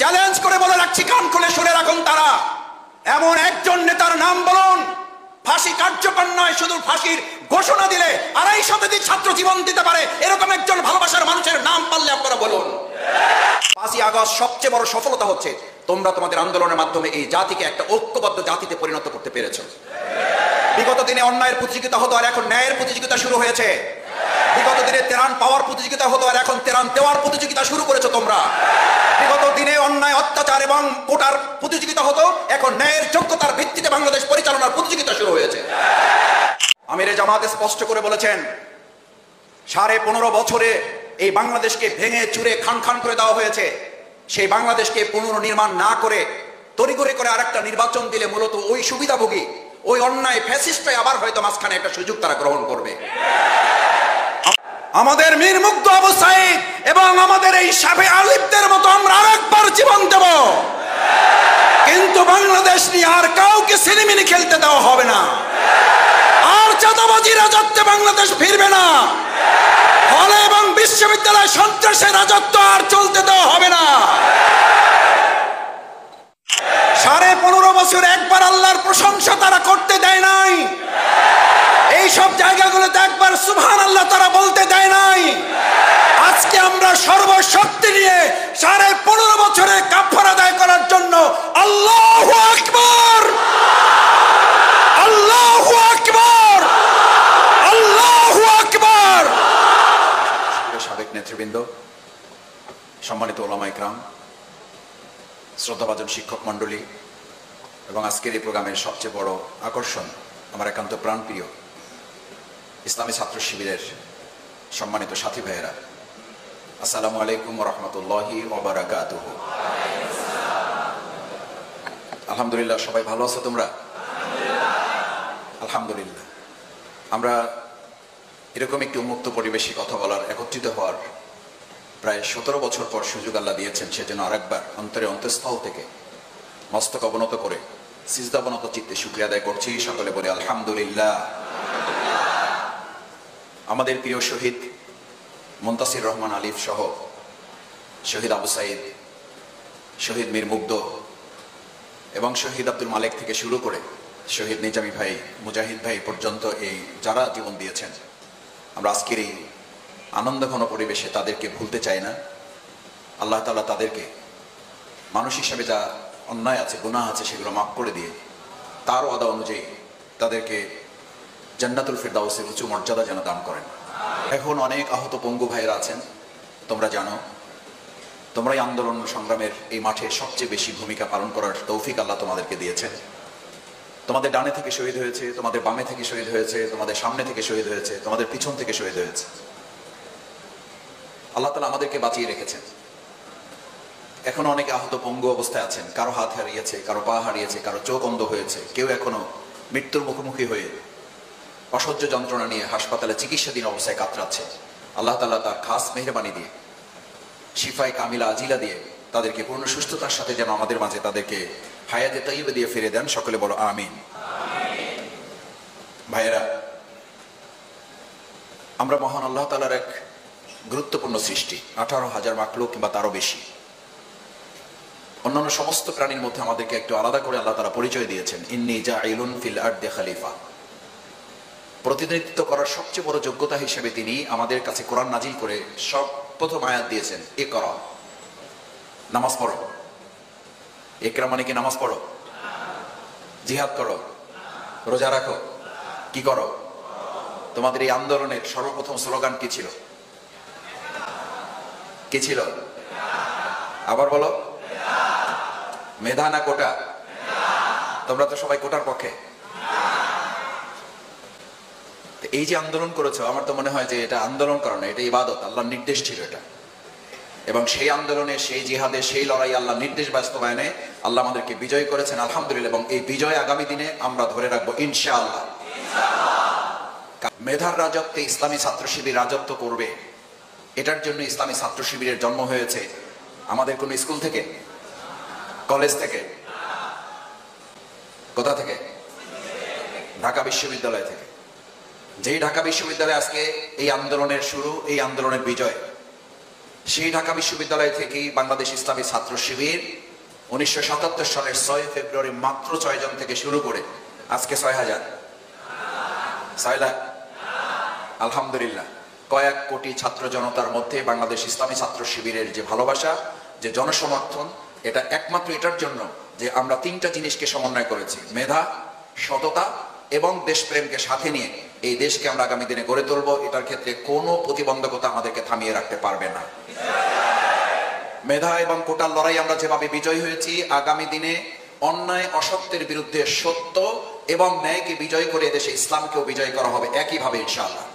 Challenge করে বলে রাখছি, কান খুলে শুনে রাখুন, তারা এমন একজন নেতার নাম বলুন, ফাঁসি কার্যকর নয়, শুধু ফাঁসির ঘোষণা দিলে 250 শতাধিক ছাত্র জীবন দিতে পারে, এরকম একজন ভালোবাসার মানুষের নাম পারলে আপনারা বলুন। 5ই আগস্ট সবচেয়ে বড় সফলতা হচ্ছে তোমরা তোমাদের আন্দোলনের মাধ্যমে এই জাতিকে একটা ঐক্যবদ্ধ জাতিতে পরিণত করতে পেরেছো। বিগত দিনে অন্যায়ের প্রতিযোগিতা হতো, আর এখন ন্যায়ের প্রতিযোগিতা শুরু হয়েছে। বিগত দিনে তেরান পাওয়ার প্রতিযোগিতা হতো, আর এখন তেরান দেওয়ার প্রতিযোগিতা শুরু করেছো তোমরা। বিগত দিনে অন্যায়, অত্যাচার এবং কোটার প্রতিযোগিতা হতো, এখন ন্যায়ের যোগ্যতার ভিত্তিতে বাংলাদেশ পরিচালনার প্রতিযোগিতা শুরু হয়েছে। আমিরে জামাত স্পষ্ট করে বলেছেন, 15.5 বছরে এই বাংলাদেশকে ভেঙে চুরে খান খান করে দেওয়া হয়েছে। সেই বাংলাদেশকে পুনর্নির্মাণ না করে তড়িঘড়ি করে আরেকটা নির্বাচন দিলে মূলত ওই সুবিধাভোগী, ওই অন্যায় ফ্যাসিস্টরাই আবার হয়তো মাঝখানে একটা সুযোগ তারা গ্রহণ করবে। আমাদের মীর মুগ্ধ আবু সাঈদ এবং আমাদের এই শাফি আলিফদের মতো আমরা আরেকবার জীবন দেব, কিন্তু বাংলাদেশ নিয়ে আর কাউকে সিনেমিনি খেলতে দেওয়া হবে না। আর চাঁদাবাজি রাজত্বে বাংলাদেশ ফিরবে না। হলে এবং বিশ্ববিদ্যালয় সন্ত্রাসের রাজত্ব আর চলতে দেওয়া হবে না। 15.5 বছর একবার আল্লাহর প্রশংসা তারা করতে দেয় নাই। এই সব জায়গাগুলোতে একবার সুবহানাল্লাহ তারা বলতে দেয় নাই। আজকে আমরা সর্বশক্তি নিয়ে 15.5 বছরের কাফারা আদায় করার জন্য আল্লাহু আকবার, আল্লাহু আকবার, আল্লাহু আকবার। সাবেক নেতৃবৃন্দ, সম্মানিত ওলামা ইকরাম, শ্রদ্ধাভাজন শিক্ষক মণ্ডলী এবং আজকের এই প্রোগ্রামের সবচেয়ে বড় আকর্ষণ আমার একান্ত প্রাণপ্রিয় ইসলামী ছাত্র শিবিরের সম্মানিত সাথী ভাইয়েরা, আসসালামু আলাইকুম ওয়া রাহমাতুল্লাহি ওয়া বারাকাতুহু। আলহামদুলিল্লাহ, সবাই ভালো আছো তোমরা? আলহামদুলিল্লাহ। আমরা এরকম একটি উন্মুক্ত পরিবেশে কথা বলার, একত্রিত হওয়ার প্রায় 17 বছর পর সুযোগ আল্লাহ দিয়েছেন। সেজন্য আরেকবার অন্তরে অন্তঃস্থল থেকে মস্তক অবনত করে সিজদাবনত চিত্তে শুকরিয়া আদায় করছি। সকলে বলে আলহামদুলিল্লাহ। আমাদের প্রিয় শহীদ মুনতাসির রহমান আলিফ সহ শহীদ আবু সাঈদ, শহীদ মীর মুগ্ধ এবং শহীদ আব্দুল মালেক থেকে শুরু করে শহীদ নিজামী ভাই, মুজাহিদ ভাই পর্যন্ত এই যারা জীবন দিয়েছেন, আমরা আজকের এই আনন্দঘন পরিবেশে তাদেরকে ভুলতে চাই না। আল্লাহ তাআলা তাদেরকে মানুষ হিসেবে যা অন্যায় আছে, গুনাহ আছে, সেগুলো মাফ করে দিয়ে তার ওয়াদা অনুযায়ী তাদেরকে জান্নাতুল ফিরদাউসের উঁচু মর্যাদা যেন দান করেন। এখন অনেক আহত পঙ্গু ভাইয়েরা আছেন, তোমরা জানো। তোমরাই আন্দোলন সংগ্রামের এই মাঠে সবচেয়ে বেশি ভূমিকা পালন করার তৌফিক আল্লাহ তোমাদেরকে দিয়েছেন। তোমাদের ডানে থেকে শহীদ হয়েছে, তোমাদের বামে থেকে শহীদ হয়েছে, তোমাদের সামনে থেকে শহীদ হয়েছে, তোমাদের পিছন থেকে শহীদ হয়েছে। আল্লাহ তাআলা আমাদেরকে বাঁচিয়ে রেখেছেন। এখন অনেকে আহত পঙ্গু অবস্থায় আছেন, কারো হাত হারিয়েছে, কারো পা হারিয়েছে, কারো চোখ অন্ধ হয়েছে, কেউ এখনো মৃত্যুর মুখোমুখি হয়ে অসহ্য যন্ত্রণা নিয়ে হাসপাতালে চিকিৎসাধীন অবস্থায় কাতরাচ্ছে। আল্লাহ তাআলা তার খাস মেহেরবানি দিয়ে, শিফায়ে কামিলা আজিলা দিয়ে তাদেরকে পূর্ণ সুস্থতার সাথে যেন আমাদের মাঝে তাদেরকে হায়াতে তাইয়্যিবা দিয়ে ফিরে দেন। সকলে বলো আমিন। ভাইয়েরা, আমরা মহান আল্লাহ তাআলার এক গুরুত্বপূর্ণ সৃষ্টি, 18,000 মাখলুক কিংবা তারও বেশি। অন্যান্য সমস্ত প্রাণীর মধ্যে আমাদেরকে একটু আলাদা করে আল্লাহ তাআলা পরিচয় দিয়েছেন, ইন্নী জাইলুন ফিল আরদি খলিফা। প্রতিনিধিত্ব করার সবচেয়ে বড় যোগ্যতা হিসেবে তিনি আমাদের কাছে কোরআন নাজিল করে সব প্রথম আয়াত দিয়েছেন, ইকরা, নামাজ পড়ো। ইকরা মানে কি নামাজ পড়ো, জিহাদ করো, রোজা রাখো, কি করো? তোমাদের এই আন্দোলনের সর্বপ্রথম স্লোগান কি ছিল? কি ছিল? আবার বলো। মেধা না কোটা? তোমরা তো সবাই কোটার পক্ষে। এই যে আন্দোলন করেছো, আমার তো মনে হয় যে এটা আন্দোলন করা না, এটা ইবাদত, আল্লাহর নির্দেশ ছিল এটা। এবং সেই আন্দোলনে, সেই জিহাদে, সেই লড়াই, আল্লাহর নির্দেশ বাস্তবায়নে আল্লাহ আমাদেরকে বিজয় করেছেন, আলহামদুলিল্লাহ। এবং এই বিজয় আগামী দিনে আমরা ধরে রাখবো ইনশাআল্লাহ। মেধার রাজত্বে ইসলামী ছাত্র শিবির রাজত্ব করবে, এটার জন্য ইসলামী ছাত্র শিবিরের জন্ম হয়েছে আমাদের কোন স্কুল থেকে, কলেজ থেকে, কোথা থেকে? ঢাকা বিশ্ববিদ্যালয় থেকে। যেই ঢাকা বিশ্ববিদ্যালয়ে আজকে এই আন্দোলনের শুরু, এই আন্দোলনের বিজয়, সেই ঢাকা বিশ্ববিদ্যালয় থেকেই বাংলাদেশ ইসলামী ছাত্র শিবির 1977 সালের 6 ফেব্রুয়ারি মাত্র 6 জন থেকে শুরু করে আজকে 6000, 6 লাখ, আলহামদুলিল্লাহ। কয়েক কোটি ছাত্র জনতার মধ্যে বাংলাদেশ ইসলামী ছাত্র শিবিরের যে ভালোবাসা, যে জনসমর্থন, এটা একমাত্র এটার জন্য যে আমরা 3টা জিনিসকে সমন্বয় করেছি: মেধা, সততা এবং দেশপ্রেমকে সাথে নিয়ে এই দেশকে আমরা আগামী দিনে গড়ে তুলব। এটার ক্ষেত্রে কোনো প্রতিবন্ধকতা আমাদেরকে থামিয়ে রাখতে পারবে না। মেধা এবং কোটার লড়াই আমরা যেভাবে বিজয় হয়েছি, আগামী দিনে অন্যায় অসত্যের বিরুদ্ধে সত্য এবং ন্যায়কে বিজয় করে দেশে ইসলামকেও বিজয় করা হবে একইভাবে ইনশাআল্লাহ।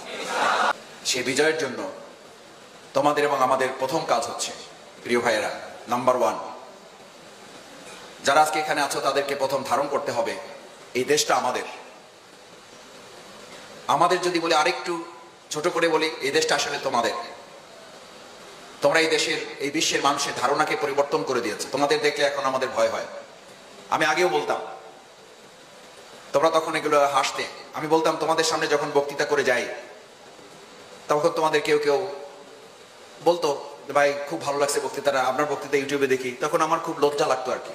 সেই বিজয়ের জন্য তোমাদের এবং আমাদের প্রথম কাজ হচ্ছে, প্রিয় ভাইয়েরা, নাম্বার 1, যারা আজকে এখানে আছো তাদেরকে প্রথম ধারণ করতে হবে এই দেশটা আমাদের। আমাদের যদি বলি, আরেকটু ছোট করে বলি, এই দেশটা আসলে তোমাদের। তোমরা এই দেশের, এই বিশ্বের মানুষের ধারণাকে পরিবর্তন করে দিয়েছো। তোমাদের দেখলে এখন আমাদের ভয় হয়। আমি আগেও বলতাম, তোমরা তখন এগুলো হাসতে। আমি বলতাম তোমাদের সামনে যখন বক্তৃতা করে যাই, তখন তোমাদের কেউ কেউ বলতো, ভাই খুব ভালো লাগছে বক্তৃতাটা, আপনার বক্তৃতা ইউটিউবে দেখি। তখন আমার খুব লজ্জা লাগতো আর কি।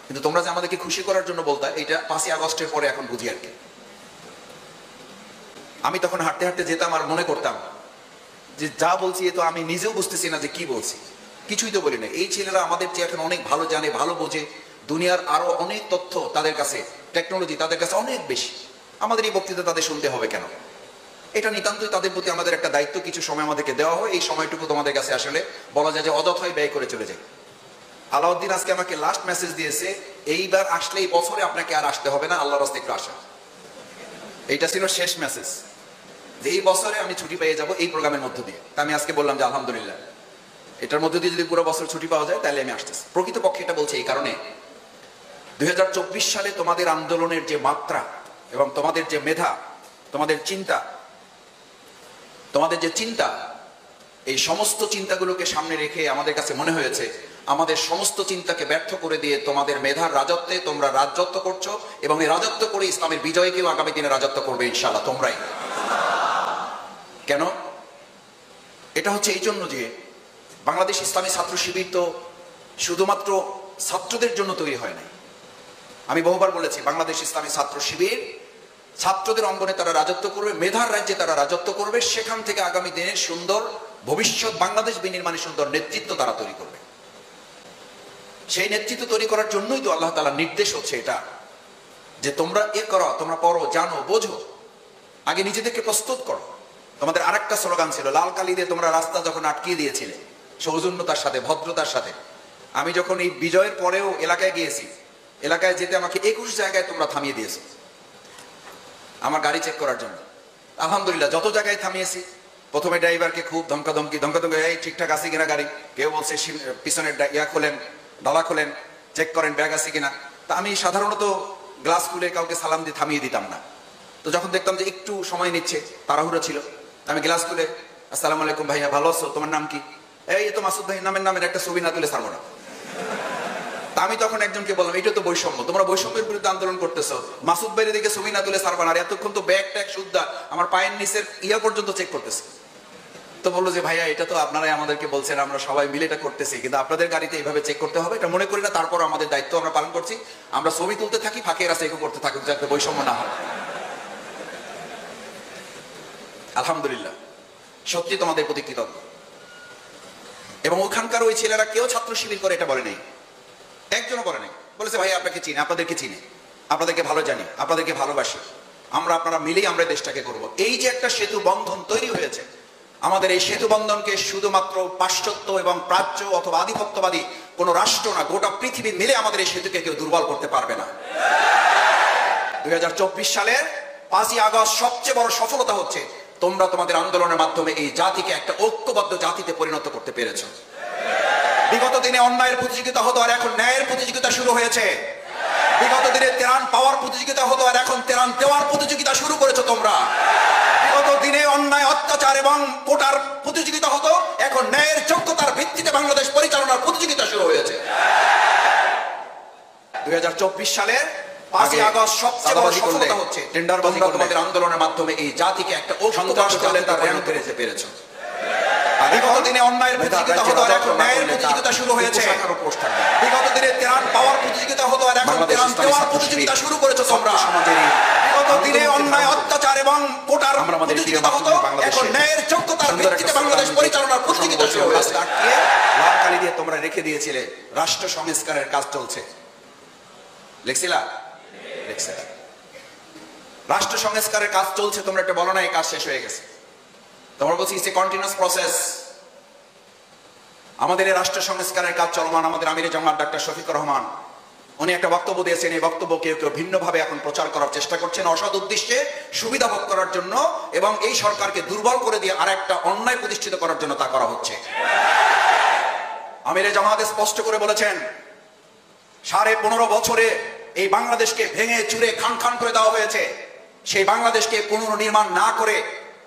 কিন্তু তোমরা যে আমাদেরকে খুশি করার জন্য বলতা, এটা 5ই আগস্টের পরে এখন বুঝি আর কি। আমি তখন হাঁটতে হাঁটতে যেতাম আর মনে করতাম যে যা বলছি এ তো আমি নিজেও বুঝতেছি না যে কি বলছি, কিছুই তো বলি না। এই ছেলেরা আমাদের চেয়ে এখন অনেক ভালো জানে, ভালো বোঝে, দুনিয়ার আরো অনেক তথ্য তাদের কাছে, টেকনোলজি তাদের কাছে অনেক বেশি। আমাদের এই বক্তৃতা তাদের শুনতে হবে কেন? এটা নিতান্তই তাদের প্রতি আমাদের একটা দায়িত্ব। কিছু সময় আমাদেরকে দেওয়া হয়, এই সময়টুকু তোমাদের কাছে আসলে বলা যায় যে অযথাই ব্যয় করে চলে যায়। আলাউদ্দিন আজকে আমাকে লাস্ট মেসেজ দিয়েছে, এইবার আসলে এই বছরে আপনাকে আর আসতে হবে না, আল্লাহর রাস্তায় একটু আসা। এইটা ছিল শেষ মেসেজ, যে এই বছরে আমি ছুটি পেয়ে যাব এই প্রোগ্রামের মধ্য দিয়ে। তা আমি আজকে বললাম যে আলহামদুলিল্লাহ, এটার মধ্য দিয়ে যদি পুরো বছর ছুটি পাওয়া যায় তাহলে আমি আসতেছি। প্রকৃতপক্ষে এটা বলছি এই কারণে, 2024 সালে তোমাদের আন্দোলনের যে মাত্রা এবং তোমাদের যে মেধা, তোমাদের যে চিন্তা, এই সমস্ত চিন্তাগুলোকে সামনে রেখে আমাদের কাছে মনে হয়েছে আমাদের সমস্ত চিন্তাকে ব্যর্থ করে দিয়ে তোমাদের মেধার রাজত্বে তোমরা রাজত্ব করছো, এবং এই রাজত্ব করে ইসলামের বিজয়কেও আগামী দিনে রাজত্ব করবে ইনশাআল্লাহ তোমরাই। কেন? এটা হচ্ছে এই জন্য যে বাংলাদেশ ইসলামী ছাত্র শিবির তো শুধুমাত্র ছাত্রদের জন্য তৈরি হয় নাই। আমি বহুবার বলেছি, বাংলাদেশ ইসলামী ছাত্র শিবির ছাত্রদের অঙ্গনে তারা রাজত্ব করবে, মেধার রাজ্যে তারা রাজত্ব করবে। সেখান থেকে আগামী দিনের সুন্দর ভবিষ্যৎ বাংলাদেশ বিনির্মাণে সুন্দর নেতৃত্ব তারা তৈরি করবে। সেই নেতৃত্ব তৈরি করার জন্যই তো আল্লাহ তাআলার নির্দেশ হচ্ছে এটা, যে তোমরা এ করো, তোমরা পড়ো, জানো, বোঝো, আগে নিজেদেরকে প্রস্তুত করো। তোমাদের আরেকটা স্লোগান ছিল, লাল কালি দিয়ে তোমরা রাস্তা যখন আটকিয়ে দিয়েছিলে সৌজন্যতার সাথে, ভদ্রতার সাথে। আমি যখন এই বিজয়ের পরেও এলাকায় গিয়েছি, এলাকায় যেতে আমাকে 21 জায়গায় তোমরা থামিয়ে দিয়েছো আমার গাড়ি চেক করার জন্য। আলহামদুলিল্লাহ, যত জায়গায় থামিয়েছি, প্রথমে ড্রাইভারকে খুব ধমকাধমকি, এই ঠিকঠাক আছে কিনা গাড়ি, কেউ বলছে পিছনের ইয়া খোলেন, ডালা খোলেন, চেক করেন ব্যাগ আছে কিনা। তা আমি সাধারণত গ্লাস খুলে কাউকে সালাম দিয়ে থামিয়ে দিতাম না। তো যখন দেখতাম যে একটু সময় নিচ্ছে, তাড়াহুড়ো ছিল, আমি গ্লাস খুলে, আসসালামু আলাইকুম ভাইয়া, ভালো আছো, তোমার নাম কি? এই তো মাসুদ ভাই, নামের একটা ছবি না তুলে ছাড়বো না। তা আমি তখন একজনকে বললাম, এটা তো বৈষম্য, তোমরা বৈষম্যের বিরুদ্ধে আন্দোলন করতেছো, মাসুদ ভাইয়ের দিকে ছবি না তুলে ছাড়বা না, আর এতক্ষণ তো ব্যাগ ট্যাগ সুদ্ধা আমার পায়ের নিচের ইয়া পর্যন্ত চেক করতেছে। তো বললো যে ভাইয়া, এটা তো আপনারাই আমাদেরকে বলছেন, আমরা সবাই মিলে এটা করতেছি, কিন্তু আপনাদের গাড়িতে এইভাবে চেক করতে হবে এটা মনে করি না। তারপর আমাদের দায়িত্ব আমরা পালন করছি, আমরা ছবি তুলতে থাকি, ফাঁকে রাস্তা চেকও করতে থাকি, যাতে বৈষম্য না হয়। আলহামদুলিল্লাহ, সত্যি তোমাদের প্রতি কৃতজ্ঞ। এবং ওখানকার ওই ছেলেরা কেউ ছাত্র শিবির করে এটা বলে নেই, একজনও করে নেই। বলেছে ভাই আপনাকে চিনি, আপনাদেরকে চিনি, আপনাদেরকে ভালো জানি, আপনাদেরকে ভালোবাসি, আমরা আপনারা মিলেই আমরা দেশটাকে করব। এই যে একটা সেতু বন্ধন তৈরি হয়েছে, আমাদের এই সেতু বন্ধনকে শুধুমাত্র পাশ্চাত্য এবং প্রাচ্য অথবা আধিপত্যবাদী কোন রাষ্ট্র না, গোটা পৃথিবী মিলে আমাদের এই সেতুকে কেউ দুর্বল করতে পারবে না। 2024 সালের 5ই আগস্ট সবচেয়ে বড় সফলতা হচ্ছে তোমরা তোমাদের আন্দোলনের মাধ্যমে এই জাতিকে একটা ঐক্যবদ্ধ জাতিতে পরিণত করতে পেরেছো। বিগত দিনে অন্যায়ের প্রতিযোগিতা হতো, আর এখন ন্যায়ের প্রতিযোগিতা শুরু হয়েছে। বিগত দিনে তেরান পাওয়ার প্রতিযোগিতা হতো, আর এখন তেরান দেওয়ার প্রতিযোগিতা শুরু করেছো তোমরা। বিগত দিনে অন্যায়, অত্যাচার এবং কোটার প্রতিযোগিতা হতো, এখন ন্যায়ের যোগ্যতার ভিত্তিতে বাংলাদেশ পরিচালনার প্রতিযোগিতা শুরু হয়েছে। 2024 সালের 5ই আগস্ট সবচেয়ে বড় সফলতা হচ্ছে তোমরা তোমাদের আন্দোলনের মাধ্যমে এই জাতিকে একটা ঐক্যবদ্ধ জাতিতে পরিণত করতে পেরেছো। আর বিগত দিনে অন্যায়ের প্রতিযোগিতা হতো আর এখন ন্যায়ের প্রতিযোগিতা শুরু হয়েছে। বিগত দিনে ত্রাণ পাওয়ার প্রতিযোগিতা হতো আর এখন ত্রাণ দেওয়ার প্রতিযোগিতা শুরু করেছে তোমরা। বিগত দিনে অন্যায় অত্যাচার এবং কোটার প্রতিযোগিতা হতো, এখন ন্যায়ের যোগ্যতার ভিত্তিতে বাংলাদেশ পরিচালনার প্রতিযোগিতা শুরু হয়েছে। লাল কালি দিয়ে তোমরা রেখে দিয়েছিলে রাষ্ট্র সংস্কারের কাজ চলছে, লিখছিলা? লিখছিলা। রাষ্ট্র সংস্কারের কাজ চলছে, তোমরা একটা বলো না এই কাজ শেষ হয়ে গেছে। তোমরা বলছি ইটস এ কন্টিনিউয়াস প্রসেস। আমাদের এই রাষ্ট্র সংস্কারের কাজ চলমান। আমাদের আমিরে জামাত ডাক্তার শফিকুর রহমান উনি একটা বক্তব্য দিয়েছেন, এই বক্তব্য কেউ কেউ ভিন্নভাবে এখন প্রচার করার চেষ্টা করছেন অসৎ উদ্দেশ্যে, সুবিধা ভোগ করার জন্য এবং এই সরকারকে দুর্বল করে দিয়ে আরেকটা অন্যায় প্রতিষ্ঠিত করার জন্য তা করা হচ্ছে। আমিরে জামাত স্পষ্ট করে বলেছেন 15.5 বছরে এই বাংলাদেশকে ভেঙে চুরে খান খান করে দেওয়া হয়েছে। সেই বাংলাদেশকে পুনর্নির্মাণ না করে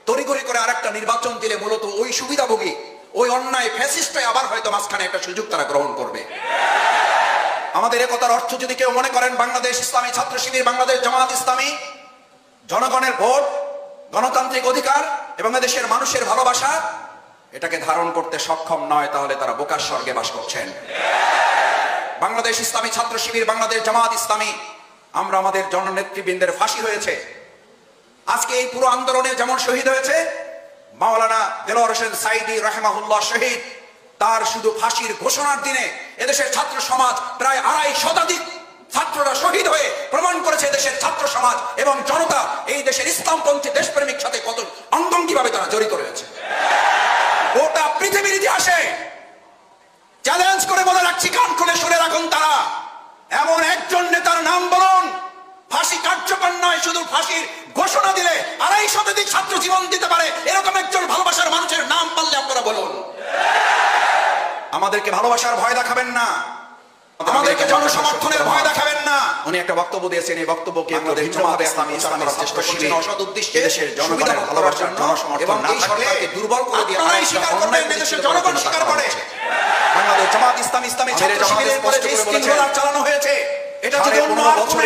তড়িঘড়ি করে আরেকটা নির্বাচন দিলে মূলত ওই সুবিধাভোগী, ওই অন্যায় ফ্যাসিস্টই আবার হয়তো মাঝখানে একটা সুযোগ তারা গ্রহণ করবে। আমাদের একতার অর্থ যদি কেউ মনে করেন বাংলাদেশ ইসলামী ছাত্র শিবির, বাংলাদেশ জামাত ইসলামী জনগণের ভোট, গণতান্ত্রিক অধিকার এবং দেশের মানুষের ভালোবাসা এটাকে ধারণ করতে সক্ষম নয়, তাহলে তারা বোকার স্বর্গে বাস করছেন। বাংলাদেশ ইসলামী ছাত্র শিবির, বাংলাদেশ জামাত ইসলামী, আমরা আমাদের জননেতৃবৃন্দের ফাঁসি হয়েছে। আজকে এই পুরো আন্দোলনে যেমন শহীদ হয়েছে মাওলানা দেলোয়ার হোসেন সাইদি রাহিমাহুল্লাহ শহীদ, তার শুধু ফাঁসির ঘোষণার দিনে এদেশের ছাত্র সমাজ প্রায় 2.5 শতাধিক ছাত্ররা শহীদ হয়ে প্রমাণ করেছে দেশের ছাত্র সমাজ এবং জনতা এই দেশের ইসলামপন্থী দেশপ্রেমিক সাথে কত অঙ্গাঙ্গিভাবে তারা জড়িত রয়েছে। গোটা পৃথিবীর ইতিহাসে চ্যালেঞ্জ করে বলে রাখছি, কান খুলে শুনে রাখুন, তারা এমন একজন নেতার নাম বলুন, ফাঁসি কার্যকর নয়, শুধু ফাঁসির ঘোষণা দিলে 2.5 শতাধিক ছাত্র জীবন দিতে পারে এরকম একজন ভালোবাসার মানুষের নাম পারলে আপনারা বলুন। আমাদেরকে ভালোবাসার ভয় দেখাবেন না, আমাদেরকে জনসমর্থনের ভয় দেখাবেন না। উনি একটা বক্তব্য দিয়েছেন, এই বক্তব্যকে আমাদের জামাত ইসলামী ইসলামের চেষ্টা করছেন অসৎ উদ্দেশ্যে দেশের জনগণের ভালোবাসার জনসমর্থন না থাকলে দুর্বল করে দিয়ে দেশের জনগণ স্বীকার করে। বাংলাদেশ জামাত ইসলামী ইসলামী ছাত্র শিবিরের পরে যে স্কিম চালানো হয়েছে, এটা যদি অন্য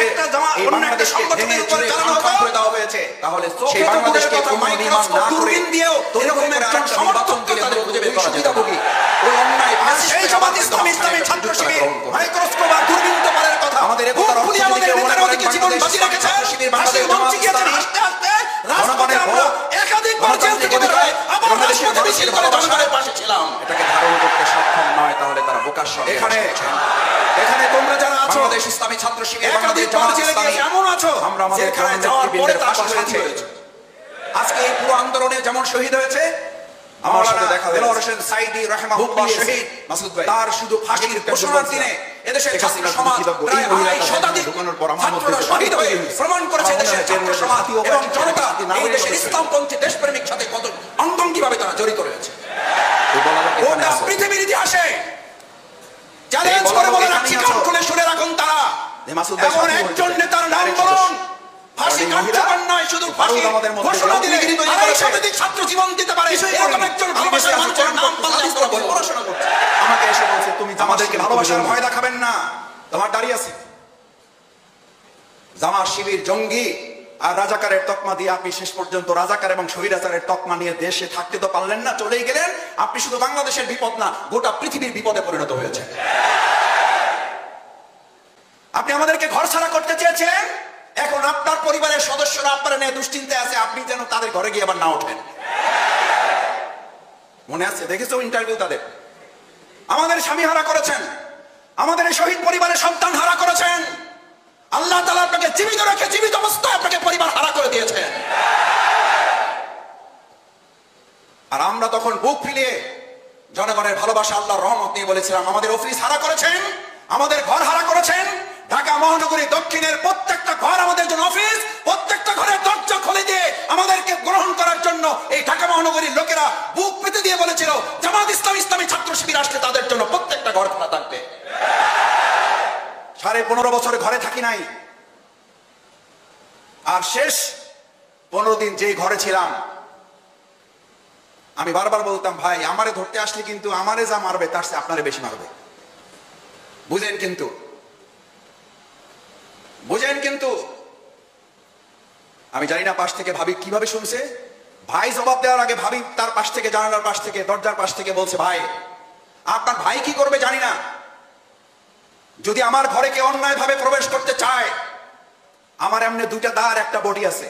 একটা জামাত অন্য একটা সংগঠনের উপর চালানো হয়েছে, তাহলে সেই বাংলাদেশকে মাইক্রোস্কোপ দূরবীন দিয়েও এরকম একজন সমর্থন দিলে খুঁজে বের করা যেত। ওই অন্যায় সেই জামাত ইসলামী ইসলামী ছাত্র শিবির মাইক্রোস্কোপ আর দূরবীন তো পারার কথা। আমাদের একতার অর্থ যদি কেউ মনে করেন জীবন বাজি রেখেছে শিবির বাংলাদেশ জামাত ইসলামী আস্তে আস্তে জনগণের ভোট, একাধিকবার জেল থেকে বের হয়ে আবার রাজপথে মিছিল করে জনগণের পাশে ছিলাম, এটাকে ধারণ করতে সক্ষম নয়, তাহলে তারা বোকার স্বর্গে এখানে তোমরা যারা আছো বাংলাদেশ ইসলামী ছাত্র শিবির, বাংলাদেশ জামাত ইসলামী এমন আছো, আমরা আমাদের জননেতৃবৃন্দের পাশে হয়েছে। আজকে এই পুরো আন্দোলনে যেমন শহীদ হয়েছে আমার সাথে দেখা দেলোয়ার হোসেন সাইদি রাহিমাহুল্লাহ শহীদ, তার শুধু ফাঁসির ঘোষণার দিনে এদেশের ছাত্র সমাজ প্রায় 2.5 শতাধিক ছাত্ররা শহীদ হয়ে প্রমাণ করেছে দেশের ছাত্র সমাজ এবং জনতা এই দেশের ইসলামপন্থী দেশপ্রেমিক সাথে কত অঙ্গাঙ্গিভাবে তারা জড়িত রয়েছে। গোটা পৃথিবীর ইতিহাসে চ্যালেঞ্জ করে বলে রাখছি, কান খুলে শুনে রাখুন, তারা এমন একজন নেতার নাম বলুন, ফাঁসি কার্যকর নয়, শুধু ফাঁসির ঘোষণা দিলে 2.5 শতাধিক ছাত্র জীবন দিতে পারে এরকম একজন ভালোবাসার মানুষের নাম পারলে আপনারা বলুন। পড়াশোনা করছে, আমাকে এসে বলছে তুমি আমাদেরকে ভালোবাসার ভয় দেখাবেন না, তোমার দাঁড়িয়ে আছে জামাত শিবির জঙ্গি আর রাজাকারের তকমা দিয়ে আপনি শেষ পর্যন্ত রাজাকার এবং স্বৈরাচারের তকমা নিয়ে দেশে থাকতে তো পারলেন না, চলেই গেলেন। আপনি শুধু বাংলাদেশের বিপদ না, গোটা পৃথিবীর বিপদে পরিণত হয়েছে। আপনি আমাদেরকে ঘর ছাড়া করতে চেয়েছিলেন, এখন আপনার পরিবারের সদস্যরা আপনারা নিয়ে দুশ্চিন্তায় আছে, আপনি যেন তাদের ঘরে গিয়ে আবার না ওঠেন। মনে আছে, দেখেছো ইন্টারভিউ তাদের? আমাদের স্বামী হারা করেছেন, আমাদের এই শহীদ পরিবারের সন্তান হারা করেছেন, আল্লাহ তাআলা আপনাকে জীবিত রেখে জীবিত অবস্থায় আপনাকে পরিবার হারা করে দিয়েছেন। আর আমরা তখন বুক ফিলিয়ে জনগণের ভালোবাসা আল্লাহর রহমত নিয়ে বলেছিলাম, আমাদের অফিস হারা করেছেন, আমাদের ঘর হারা করেছেন, ঢাকা মহানগরী দক্ষিণের প্রত্যেকটা ঘর আমাদের জন্য অফিস, প্রত্যেকটা ঘরের দরজা খুলে দিয়ে আমাদেরকে গ্রহণ করার জন্য এই ঢাকা মহানগরীর লোকেরা বুক পেতে দিয়ে বলেছিল জামাত ইসলামী ইসলামী ছাত্র শিবির আসলে তাদের জন্য প্রত্যেকটা ঘর খোলা থাকবে। 15.5 বছরে ঘরে থাকি নাই, আর শেষ 15 দিন যে ঘরে ছিলাম আমি বারবার বলতাম, ভাই আমারে ধরতে আসলে কিন্তু আমারে যা মারবে তার চেয়ে আপনারে বেশি মারবে, বুঝেন কিন্তু বুঝেন কিন্তু। আমি জানি না পাশ থেকে ভাবি কিভাবে শুনছে, ভাই জবাব দেওয়ার আগে ভাবি তার পাশ থেকে, জানালার পাশ থেকে, দরজার পাশ থেকে বলছে, ভাই আপনার ভাই কি করবে জানি না, যদি আমার ঘরে কেউ অন্যায় ভাবে প্রবেশ করতে চায়, আমার এমনি দুইটা দাঁড় একটা বডি আছে,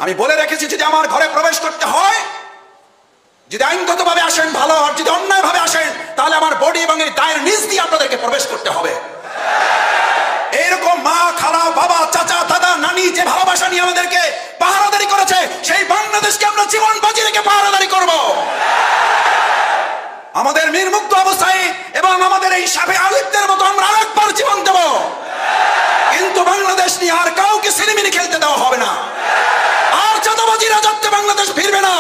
আমি বলে রেখেছি যদি আমার ঘরে প্রবেশ করতে হয়, যদি আইনগত ভাবে আসেন ভালো, আর যদি অন্যায় ভাবে আসেন তাহলে আমার বডি এবং এই দায়ের নিচ দিয়ে আপনাদেরকে প্রবেশ করতে হবে। এরকম মা, খালা, বাবা, চাচা, দাদা, নানি যে ভালোবাসা নিয়ে আমাদেরকে পাহারাদারি করেছে, সেই বাংলাদেশকে আমরা জীবন বাজি রেখে পাহারাদারি করব। আমাদের মীর মুগ্ধ অবস্থায় এবং আমাদের এই সাফে আলিফদের মতো আমরা আরেকবার জীবন দেব, কিন্তু বাংলাদেশ নিয়ে আর কাউকে সিনেমিনি খেলতে দেওয়া হবে না। আর চাঁদাবাজি রাজত্বে বাংলাদেশ ফিরবে না।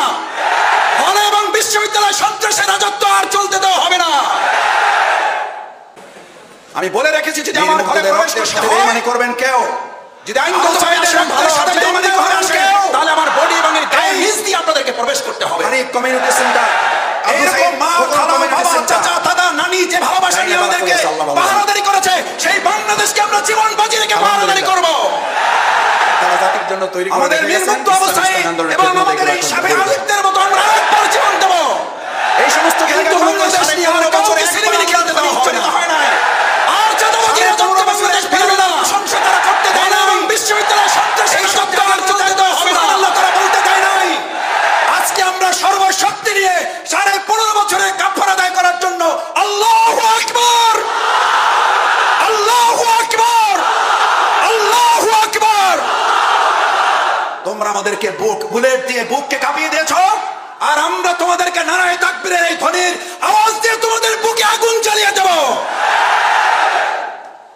হলে এবং বিশ্ববিদ্যালয় সন্ত্রাসের রাজত্ব আর চলতে দেওয়া হবে না। আমি বলে রেখেছি যদি আমার ঘরে প্রবেশ করতে হয়, বেঈমানি করবেন কেউ, যদি আইনগত ভাবে আসেন ভালো, সাথে বেঈমানি করে আসেন তাহলে আমার বডি এবং এই গায়ের নিচ দিয়ে আপনাদেরকে প্রবেশ করতে হবে। আরে কমিউনিটি সেন্টার, এরকম মা, খালা, বাবা, চাচা, দাদা, নানি যে ভালোবাসা নিয়ে আমাদেরকে পাহারাদারি করেছে, সেই বাংলাদেশকে আমরা জীবন বাজি রেখে পাহারাদারি করব। তারা জাতির জন্য তৈরি করে আমাদের মীর মুগ্ধ অবস্থায় এবং আমাদের এই সাফে আলিফদের মতো আমরা আরেকবার জীবন দেব। এই সমস্ত কিন্তু বাংলাদেশ নিয়ে আর কাউকে সিনেমিনি খেলতে দেওয়া হয় না। আর চাঁদাবাজি রাজত্বে বাংলাদেশ ফিরবে না। সংসদরা করতে দেয় না এবং বিশ্ববিদ্যালয় সন্ত্রাসের রাজত্ব আর চলতে দেওয়া হবে না। আল্লাহ তারা বলতে দেয় নাই। আজকে আমরা সর্বশক্তি নিয়ে 15.5 বছরের কাফারা আদায় করার জন্য আল্লাহু আকবার, আল্লাহু আকবার, আল্লাহু আকবার। তোমরা আমাদেরকে বুলেট দিয়ে বুককে কাঁপিয়ে দিয়েছো, আর আমরা তোমাদেরকে নারায়ে তাকবীরের এই ধ্বনির আওয়াজ দিয়ে তোমাদের বুকে আগুন জ্বালিয়ে দেব।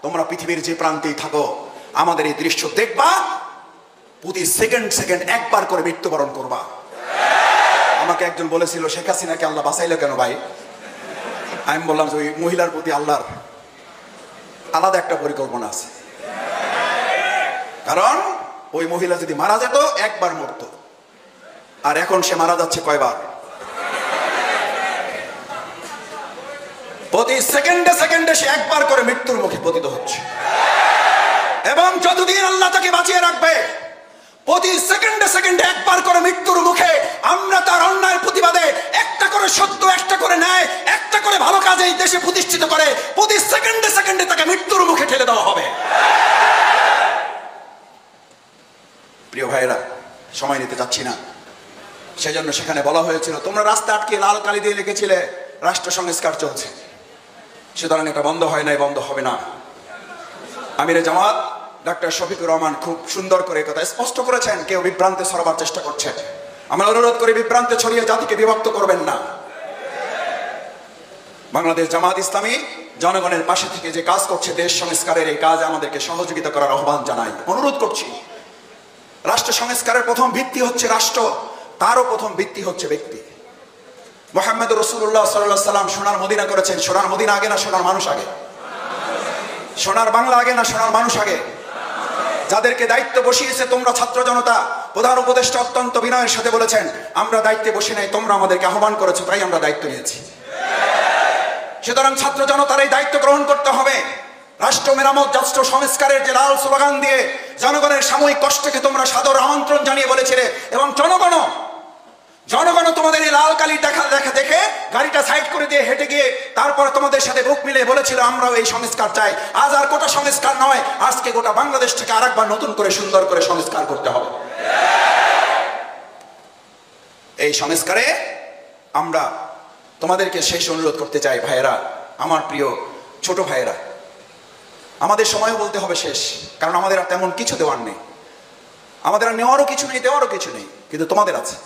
তোমরা পৃথিবীর যে প্রান্তেই থাকো আমাদের এই দৃশ্য দেখবা, প্রতি সেকেন্ড একবার করে মৃত্যুবরণ করবা। আমাকে একজন বলেছিল, শেখ হাসিনাকে আল্লাহ বাঁচাইলো কেন ভাই? আমি বললাম যে ওই মহিলার প্রতি আল্লাহর আলাদা একটা পরিকল্পনা আছে। কারণ ওই মহিলা যদি মারা যেত একবার মরত, আর এখন সে মারা যাচ্ছে কয়বার? প্রতি সেকেন্ডে সে একবার করে মৃত্যুর মুখে পতিত হচ্ছে। এবং যতদিন আল্লাহ তাকে বাঁচিয়ে রাখবে, প্রতি সেকেন্ডে একবার করে মৃত্যুর মুখে আমরা তার অন্যায়ের প্রতিবাদে একটা করে সত্য, একটা করে ন্যায়, একটা করে ভালো কাজ এই দেশে প্রতিষ্ঠিত করে প্রতি সেকেন্ডে তাকে মৃত্যুর মুখে ঠেলে দেওয়া হবে। প্রিয় ভাইরা, সময় নিতে চাচ্ছি না, সেজন্য সেখানে বলা হয়েছিল তোমরা রাস্তা আটকে লাল কালি দিয়ে লিখেছিলে রাষ্ট্র সংস্কার চলছে, সুতরাং এটা বন্ধ হয় নাই, বন্ধ হবে না। আমিরে জামাত ডক্টর শফিকুর রহমান খুব সুন্দর করে কথা স্পষ্ট করেছেন, কেউ বিভ্রান্তি ছড়াবার চেষ্টা করছে। আমরা অনুরোধ করি বিভ্রান্তি ছড়িয়ে জাতিকে বিভক্ত করবেন না। বাংলাদেশ জামাত ইসলামী জনগণের পাশে থেকে যে কাজ করছে, দেশ সংস্কারের এই কাজে আমাদেরকে সহযোগিতা করার আহ্বান জানাই, অনুরোধ করছি। রাষ্ট্র সংস্কারের প্রথম ভিত্তি হচ্ছে রাষ্ট্র, তারও প্রথম ভিত্তি হচ্ছে ব্যক্তি। মুহাম্মদ রাসূলুল্লাহ সাল্লাল্লাহু আলাইহি ওয়াসাল্লাম সোনার মদিনা করেছেন। সোনার মদিনা আগে না সোনার মানুষ আগে? সোনার বাংলা আগে না সোনার মানুষ আগে? যাদেরকে দায়িত্ব বসিয়েছে তোমরা ছাত্র জনতা, প্রধান উপদেষ্টা অত্যন্ত বিনয়ের সাথে বলেছেন, আমরা দায়িত্বে বসে নাই, তোমরা আমাদেরকে আহ্বান করেছো, তাই আমরা দায়িত্ব নিয়েছি। সুতরাং ছাত্র জনতার এই দায়িত্ব গ্রহণ করতে হবে। রাষ্ট্র মেরামত, রাষ্ট্র সংস্কারের যে লাল স্লোগান দিয়ে জনগণের সাময়িক কষ্টকে তোমরা সাদর আমন্ত্রণ জানিয়ে বলেছিলে, এবং জনগণ তোমাদের এই লাল কালি দেখা দেখে গাড়িটা সাইড করে দিয়ে হেঁটে গিয়ে তারপর তোমাদের সাথে বুক মিলে বলেছিল আমরাও এই সংস্কার চাই। আজ আর গোটা সংস্কার নয়, আজকে গোটা বাংলাদেশটাকে আরেকবার নতুন করে সুন্দর করে সংস্কার করতে হবে। এই সংস্কারে আমরা তোমাদেরকে শেষ অনুরোধ করতে চাই ভাইয়েরা, আমার প্রিয় ছোট ভাইয়েরা, আমাদের সময়ও বলতে হবে শেষ, কারণ আমাদের আর তেমন কিছু দেওয়ার নেই, আমাদের আর নেওয়ারও কিছু নেই, দেওয়ারও কিছু নেই, কিন্তু তোমাদের আছে।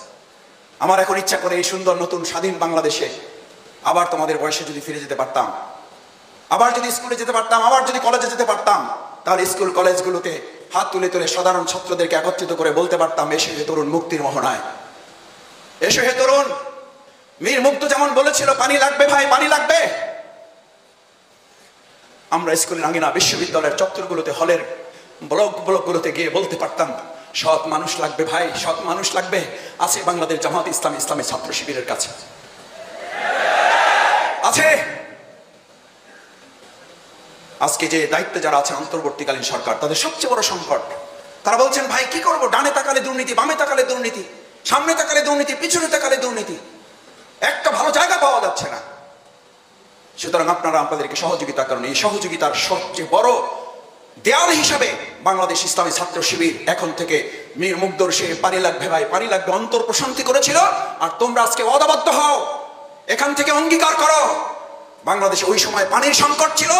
আমার এখন ইচ্ছা করে এই সুন্দর নতুন স্বাধীন বাংলাদেশে আবার তোমাদের বয়সে যদি ফিরে যেতে পারতাম, আবার যদি স্কুলে যেতে পারতাম, আবার যদি কলেজে যেতে পারতাম, তাহলে স্কুল কলেজগুলোতে হাত তুলে তুলে সাধারণ ছাত্রদেরকে একত্রিত করে বলতে পারতাম, এসো হে তরুণ মুক্তির মোহনায়, এসো হে তরুণ। মীর মুগ্ধ যেমন বলেছিল পানি লাগবে ভাই, পানি লাগবে। আমরা স্কুলের আঙিনা, বিশ্ববিদ্যালয়ের চত্বরগুলোতে, হলের ব্লকগুলোতে গিয়ে বলতে পারতাম, সৎ মানুষ লাগবে ভাই, সৎ মানুষ লাগবে। আছে বাংলাদেশ জামাত ইসলামী, ইসলামী ছাত্র শিবিরের কাছে আছে। আজকে যে দায়িত্বে যারা আছে অন্তর্বর্তীকালীন সরকার, তাদের সবচেয়ে বড় সংকট তারা বলছেন ভাই কি করবো, ডানে তাকালে দুর্নীতি, বামে তাকালে দুর্নীতি, সামনে তাকালে দুর্নীতি, পিছনে তাকালে দুর্নীতি, একটা ভালো জায়গা পাওয়া যাচ্ছে না। সুতরাং আপনারা আপনাদেরকে সহযোগিতা করেন। এই সহযোগিতার সবচেয়ে বড় দেয়াল হিসাবে বাংলাদেশ ইসলামী ছাত্র শিবির এখন থেকে মীর মুগ্ধর সে পানি লাগবে ভাই, পানি লাগবে অন্তর প্রশান্তি করেছিল। আর তোমরা আজকে ওয়াদাবদ্ধ হও, এখান থেকে অঙ্গীকার করো। বাংলাদেশে ওই সময় পানির সংকট ছিল,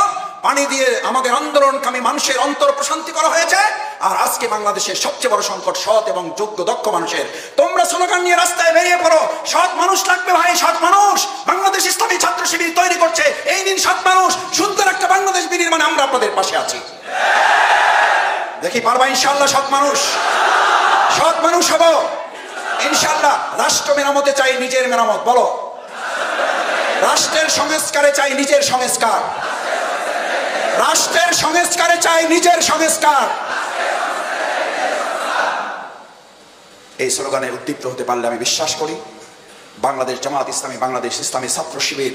পানি দিয়ে আমাদের আন্দোলনকামী মানুষের অন্তর প্রশান্তি করা হয়েছে। আর আজকে বাংলাদেশের সবচেয়ে বড় সংকট সৎ এবং যোগ্য দক্ষ মানুষের। তোমরা স্লোগান নিয়ে রাস্তায় বেরিয়ে পড়ো, সৎ মানুষ লাগবে ভাই, সৎ মানুষ। বাংলাদেশ ইসলামী ছাত্র শিবির তৈরি করছে এই দিন সৎ মানুষ, সুন্দর একটা বাংলাদেশ বিনির্মাণে আমরা আপনাদের পাশে আছি। দেখি পারবা ইনশাআল্লাহ সৎ মানুষ, সৎ মানুষ হব ইনশাআল্লাহ। রাষ্ট্র মেরামতে চাই নিজের মেরামত, বলো। রাষ্ট্রের সংস্কারে চাই নিজের সংস্কার, রাষ্ট্রের সংস্কারে চাই নিজের সংস্কার। এই স্লোগানে উদ্দীপ্ত হতে পারলে আমি বিশ্বাস করি বাংলাদেশ জামাত ইসলামী, বাংলাদেশ ইসলামী ছাত্র শিবির,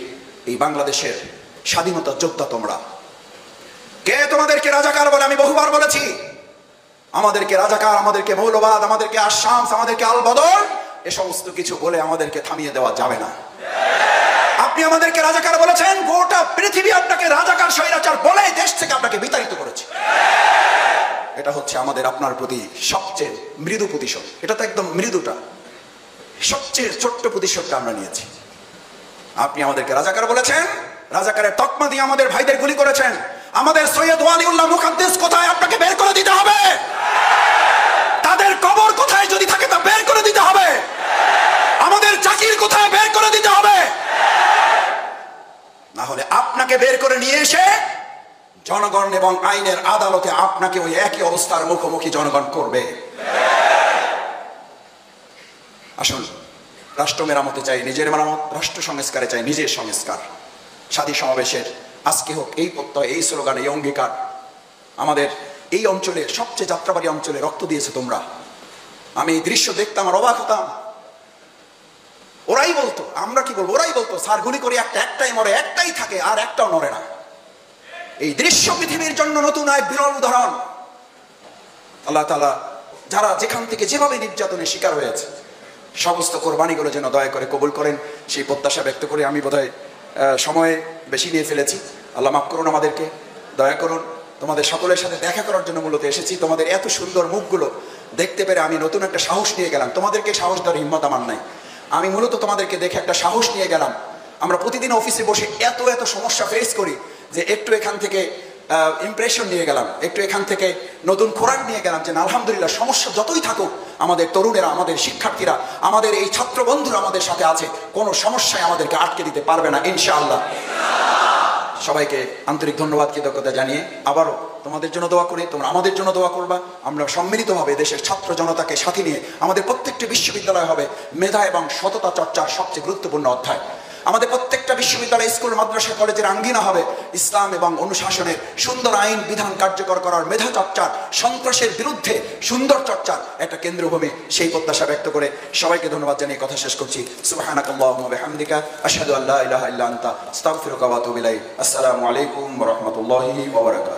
এই বাংলাদেশের স্বাধীনতা যোদ্ধা তোমরা। কে তোমাদেরকে রাজাকার বলে? আমি বহুবার বলেছি, আমাদেরকে রাজাকার, আমাদেরকে মৌলবাদ, আমাদেরকে আশামস, আমাদেরকে আল বদর, এ সমস্ত কিছু বলে আমাদেরকে থামিয়ে দেওয়া যাবে না। আপনি আমাদেরকে রাজাকার বলেছেন, গোটা পৃথিবী আপনাকে রাজাকার স্বৈরাচার বলে দেশ থেকে আপনাকে বিতাড়িত করেছে। এটা হচ্ছে আমাদের আপনার প্রতি সবচেয়ে মৃদু প্রতিশোধ। এটা তো একদম মৃদুটা, সবচেয়ে ছোট্ট প্রতিশোধটা আমরা নিয়েছি। আপনি আমাদেরকে রাজাকার বলেছেন, রাজাকারের তকমা দিয়ে আমাদের ভাইদের গুলি করেছেন। আমাদের সৈয়দ ওয়ালিউল্লাহ মুকাদ্দেস কোথায়, আপনাকে বের করে দিতে হবে। তাদের কবর কোথায় যদি থাকে তা বের করে দিতে হবে। আমাদের জাকির কোথায়, বের করে দিতে হবে। না হলে আপনাকে বের করে নিয়ে এসে জনগণ এবং আইনের আদালতে আপনাকে ওই একই অবস্থার মুখোমুখি জনগণ করবে। আসুন, রাষ্ট্র মেরামতে চাই নিজের মেরামত, রাষ্ট্র সংস্কারে চাই নিজের সংস্কার। সাদী সমাবেশের আজকে হোক এই প্রত্যয়, এই স্লোগান, এই অঙ্গীকার। আমাদের এই অঞ্চলে সবচেয়ে যাত্রাবাড়ি অঞ্চলে রক্ত দিয়েছে তোমরা। আমি এই দৃশ্য দেখতাম আর অবাক হতাম। ওরাই বলতো, আমরা কি বলবো, ওরাই বলতো স্যার গুলি করে একটাই মরে, একটাই থাকে আর একটাও নড়ে না। এই দৃশ্য পৃথিবীর জন্য নতুন এক বিরল উদাহরণ। আল্লাহ তাআলা যারা যেখান থেকে যেভাবে নির্যাতনের শিকার হয়েছে সমস্ত কোরবানিগুলো যেন দয়া করে কবুল করেন, সেই প্রত্যাশা ব্যক্ত করে আমি বোধহয় সময় বেশি নিয়ে ফেলেছি। আল্লাহ মাফ করুন আমাদেরকে, দয়া করুন। তোমাদের সকলের সাথে দেখা করার জন্য মূলত এসেছি। তোমাদের এত সুন্দর মুখগুলো দেখতে পেরে আমি নতুন একটা সাহস নিয়ে গেলাম। তোমাদেরকে সাহস দেওয়ার হিম্মত আমার নাই। আমি মূলত তোমাদেরকে দেখে একটা সাহস নিয়ে গেলাম। আমরা প্রতিদিন অফিসে বসে এত সমস্যা ফেস করি যে একটু এখান থেকে ইমপ্রেশন নিয়ে গেলাম, একটু এখান থেকে নতুন খোরাক নিয়ে গেলাম যে আলহামদুলিল্লাহ সমস্যা যতই থাকুক আমাদের তরুণেরা, আমাদের শিক্ষার্থীরা, আমাদের এই ছাত্র বন্ধুরা আমাদের সাথে আছে, কোনো সমস্যায় আমাদেরকে আটকে দিতে পারবে না ইনশাআল্লাহ। সবাইকে আন্তরিক ধন্যবাদ, কৃতজ্ঞতা জানিয়ে আবারও তোমাদের জন্য দোয়া করি, তোমরা আমাদের জন্য দোয়া করবা। আমরা সম্মিলিতভাবে দেশের ছাত্র জনতাকে সাথে নিয়ে আমাদের প্রত্যেকটি বিশ্ববিদ্যালয় হবে মেধা এবং সততা চর্চার সবচেয়ে গুরুত্বপূর্ণ অধ্যায়। আমাদের প্রত্যেকটা বিশ্ববিদ্যালয়, স্কুল, মাদ্রাসা, কলেজের আঙ্গিনা হবে ইসলাম এবং অনুশাসনের সুন্দর আইন বিধান কার্যকর করার, মেধা চর্চার, সন্ত্রাসের বিরুদ্ধে সুন্দর চর্চার একটা কেন্দ্রভূমি। সেই প্রত্যাশা ব্যক্ত করে সবাইকে ধন্যবাদ জানিয়ে কথা শেষ করছি। সুবহানাকাল্লাহুম্মা ওয়া বিহামদিকা আশহাদু আল্লা ইলাহা ইল্লা আনতা আস্তাগফিরুকা ওয়া আতুবু ইলাইক। আসসালামু আলাইকুম ওয়া রাহমাতুল্লাহি ওয়া বারাকাতুহু।